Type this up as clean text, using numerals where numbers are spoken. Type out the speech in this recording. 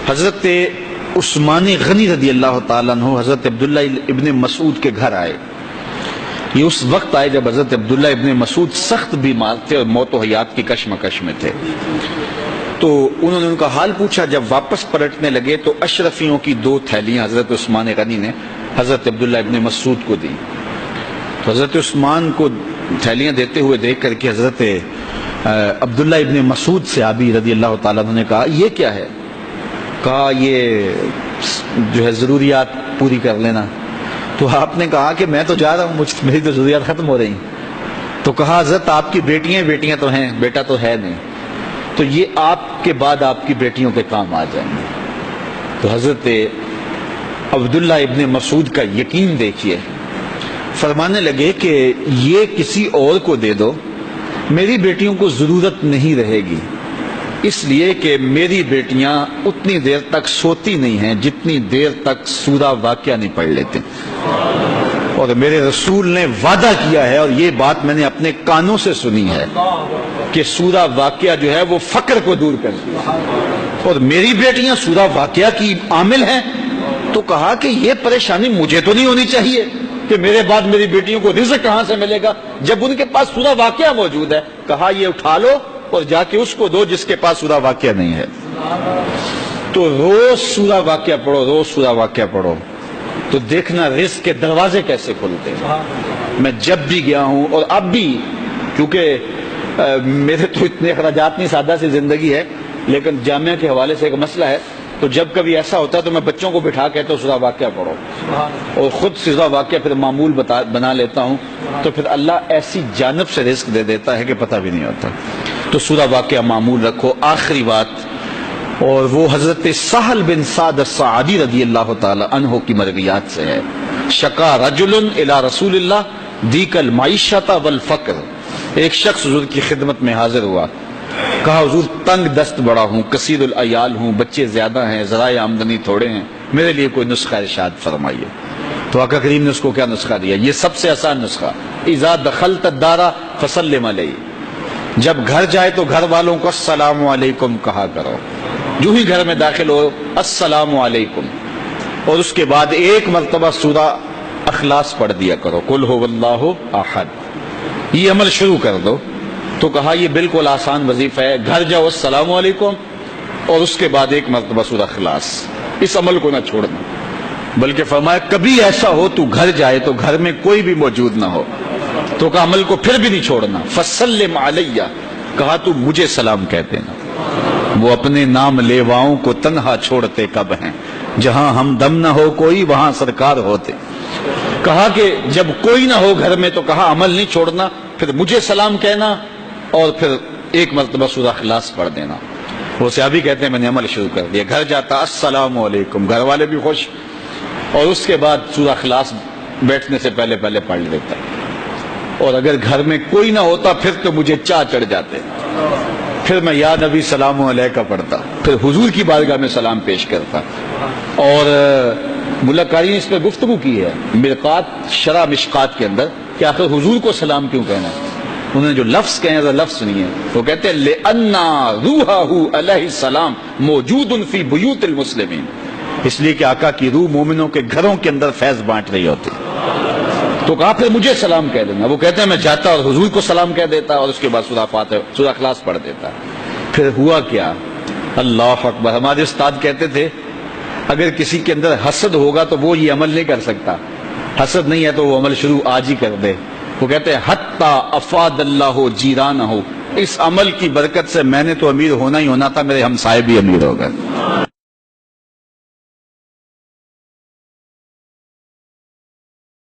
حضرت عثمان غنی رضی اللہ تعالیٰ عنہ حضرت عبداللہ ابن مسعود کے گھر آئے. یہ اس وقت آئے جب حضرت عبداللہ ابن مسعود سخت بیمار تھے اور موت و حیات کی کشمکش میں تھے. تو انہوں نے ان کا حال پوچھا. جب واپس پلٹنے لگے تو اشرفیوں کی 2 تھیلیاں حضرت عثمان غنی نے حضرت عبداللہ ابن مسعود کو دی. تو حضرت عثمان کو تھیلیاں دیتے ہوئے دیکھ کر کے حضرت عبداللہ ابن مسعود صحابی رضی اللہ تعالیٰ عنہ نے کہا یہ کیا ہے؟ کہا یہ جو ہے ضروریات پوری کر لینا. تو آپ نے کہا کہ میں تو جا رہا ہوں, میری تو ضروریات ختم ہو رہی ہیں. تو کہا حضرت آپ کی بیٹیاں تو ہیں, بیٹا تو ہے نہیں, تو یہ آپ کے بعد آپ کی بیٹیوں کے کام آ جائیں گے. تو حضرت عبداللہ ابن مسعود کا یقین دیکھیے, فرمانے لگے کہ یہ کسی اور کو دے دو, میری بیٹیوں کو ضرورت نہیں رہے گی, اس لیے کہ میری بیٹیاں اتنی دیر تک سوتی نہیں ہیں جتنی دیر تک سورہ واقعہ نہیں پڑھ لیتے. اور میرے رسول نے وعدہ کیا ہے, اور یہ بات میں نے اپنے کانوں سے سنی ہے, کہ سورہ واقعہ جو ہے وہ فقر کو دور کرتی ہے, اور میری بیٹیاں سورہ واقعہ کی عامل ہیں. تو کہا کہ یہ پریشانی مجھے تو نہیں ہونی چاہیے کہ میرے بعد میری بیٹیوں کو رزق کہاں سے ملے گا جب ان کے پاس سورہ واقعہ موجود ہے. کہا یہ اٹھا لو اور جا کے اس کو دو جس کے پاس سورہ واقعہ نہیں ہے. تو روز سورہ واقعہ پڑھو, روز سورہ واقعہ پڑھو, تو دیکھنا رزق کے دروازے کیسے کھلتے ہیں. میں جب بھی گیا ہوں, اور اب بھی, کیونکہ میرے تو اتنے اخراجات نہیں, سادہ سی زندگی ہے, لیکن جامعہ کے حوالے سے ایک مسئلہ ہے, تو جب کبھی ایسا ہوتا ہے تو میں بچوں کو بٹھا کہتا ہوں سورہ واقعہ پڑھو, اور خود سورہ واقعہ پھر معمول بنا لیتا ہوں, تو پھر اللہ ایسی جانب سے رزق دے دیتا ہے کہ پتہ بھی نہیں ہوتا. تو سورہ واقعہ معمول رکھو. آخری بات, اور وہ حضرت سہل بن سعد الساعدی رضی اللہ تعالی عنہ کی مرویات سے ہے. شکا رجل الی رسول اللہ دیک المعیشۃ والفقر. ایک شخص حضور کی خدمت میں حاضر ہوا, کہا حضور تنگ دست بڑا ہوں, کثیر العیال ہوں, بچے زیادہ ہیں, ذرائع آمدنی تھوڑے ہیں, میرے لیے کوئی نسخہ ارشاد فرمائیے. تو آقا کریم نے اس کو کیا نسخہ دیا؟ یہ سب سے آسان نسخہ, اذا دخلت الدار فسلم علیہ. جب گھر جائے تو گھر والوں کو السلام علیکم کہا کرو. جو ہی گھر میں داخل ہو السلام علیکم, اور اس کے بعد ایک مرتبہ سورہ اخلاص پڑھ دیا کرو, قل هو اللہ احد. یہ عمل شروع کر دو. تو کہا یہ بالکل آسان وظیفہ ہے, گھر جاؤ السلام علیکم, اور اس کے بعد ایک مرتبہ سورہ اخلاص. اس عمل کو نہ چھوڑنا, بلکہ فرمایا کبھی ایسا ہو تو گھر جائے تو گھر میں کوئی بھی موجود نہ ہو, تو کہا عمل کو پھر بھی نہیں چھوڑنا. فسلم علیہ, کہا تو مجھے سلام کہہ دینا. وہ اپنے نام لیواؤں کو تنہا چھوڑتے کب ہیں, جہاں ہم دم نہ ہو کوئی وہاں سرکار ہوتے. کہا کہ جب کوئی نہ ہو گھر میں تو کہا عمل نہیں چھوڑنا, پھر مجھے سلام کہنا, اور پھر ایک مرتبہ سورہ اخلاص پڑھ دینا. وہ صحابی کہتے ہیں میں نے عمل شروع کر دیا, گھر جاتا السلام علیکم, گھر والے بھی خوش, اور اس کے بعد سورہ اخلاص بیٹھنے سے پہلے پڑھ لیتا. اور اگر گھر میں کوئی نہ ہوتا پھر تو مجھے چاہ چڑھ جاتے, پھر میں یا نبی سلام علیکہ پڑھتا, پھر حضور کی بارگاہ میں سلام پیش کرتا. اور ملکاری نے اس پہ گفتگو کی ہے مرقات شرح مشکات کے اندر کہ آخر حضور کو سلام کیوں کہنا ہے. انہوں نے جو لفظ کہے ہیں لفظ سنیے, وہ کہتے ہیں لِأَنَّا رُوحَهُ عَلَيْهِ السلام موجود فی بیوت المسلمین, اس لیے کہ آقا کی روح مومنوں کے گھروں کے اندر فیض بانٹ رہی ہوتی. تو کہا پھر مجھے سلام کہہ دینا. وہ کہتے ہیں میں جاتا اور حضور کو سلام کہہ دیتا, اور اس کے بعد سورہ اخلاص پڑھ دیتا. پھر ہوا کیا, اللہ اکبر. ہمارے استاد کہتے تھے اگر کسی کے اندر حسد ہوگا تو وہ یہ عمل نہیں کر سکتا, حسد نہیں ہے تو وہ عمل شروع آج ہی کر دے. وہ کہتے ہیں حتی افاد اللہ جیرانہ, اس عمل کی برکت سے میں نے تو امیر ہونا ہی ہونا تھا, میرے ہمسائے بھی امیر ہو گئے.